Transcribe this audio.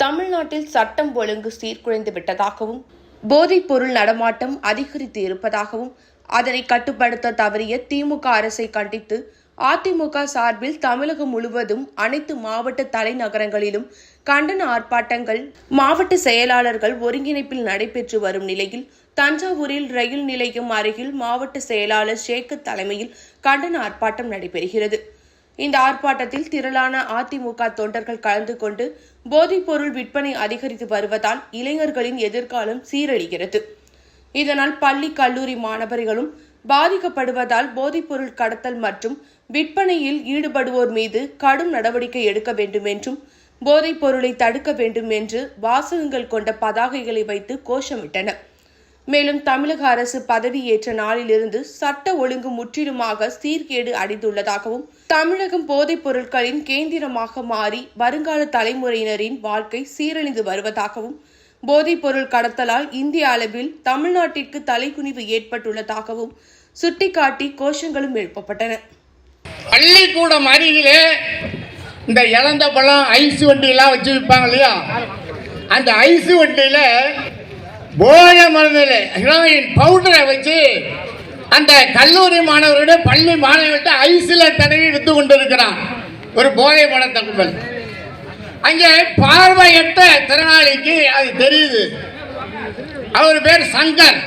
தமிழ்நாட்டில் சட்டம் ஒழுங்கு சீர்குலைந்து விட்டதாகவும் போதைப் பொருள் நடமாட்டம் அதிகரித்து இருப்பதாகவும் அதனை கட்டுப்படுத்த தவறிய திமுக அரசை கண்டித்து அதிமுக சார்பில் தமிழகம் முழுவதும் அனைத்து மாவட்ட தலைநகரங்களிலும் கண்டன ஆர்ப்பாட்டங்கள் மாவட்ட செயலாளர்கள் ஒருங்கிணைப்பில் நடைபெற்று வரும் நிலையில் தஞ்சாவூரில் ரயில் நிலையம் அருகில் மாவட்ட செயலாளர் சேகர் தலைமையில் கண்டன ஆர்ப்பாட்டம் நடைபெறுகிறது. இந்த ஆர்ப்பாட்டத்தில் திரளான அதிமுக தொண்டர்கள் கலந்து கொண்டு போதைப் பொருள் விற்பனை அதிகரித்து வருவதால் இளைஞர்களின் எதிர்காலம் சீரழிகிறது. இதனால் பள்ளி கல்லூரி மாணவர்களும் பாதிக்கப்படுவதால் போதைப்பொருள் கடத்தல் மற்றும் விற்பனையில் ஈடுபடுவோர் மீது கடும் நடவடிக்கை எடுக்க வேண்டும் என்றும் போதைப் பொருளை தடுக்க வேண்டும் என்று வாசகங்கள் கொண்ட பதாகைகளை வைத்து கோஷமிட்டனர். மேலும் தமிழக அரசு பதவியேற்ற நாளிலிருந்து சட்ட ஒழுங்கு முற்றிலுமாக சீர்கேடு அடைந்துள்ளதாகவும் தமிழகம் போதைப் பொருட்களின் கேந்திரமாக மாறி வருங்கால தலைமுறையினரின் வாழ்க்கை சீரழிந்து வருவதாகவும் போதைப் பொருள் கடத்தலால் இந்திய அளவில் தமிழ்நாட்டிற்கு தலைகுனிவு ஏற்பட்டுள்ளதாகவும் சுட்டிக்காட்டி கோஷங்களும் எழுப்பப்பட்டன. பள்ளிக்கூடம் அருகிலே இந்த இளந்த பழம் ஐஸ் வண்டியெல்லாம் வச்சு விற்பாங்க இல்லையா, அந்த ஐஸ் வண்டியில போதை மருந்தில் ஹீரோயின் பவுடரை வச்சு அந்த கல்லூரி மாணவர்களோட பள்ளி மாணவர்கள்ட்ட ஐஸில் தடவி விற்று கொண்டிருக்கிறான் ஒரு போதை பழத்த கும்பல். அங்கே பார்வையற்ற திறனாளிக்கு அது தெரியுது. அவர் பேர் சங்கர்.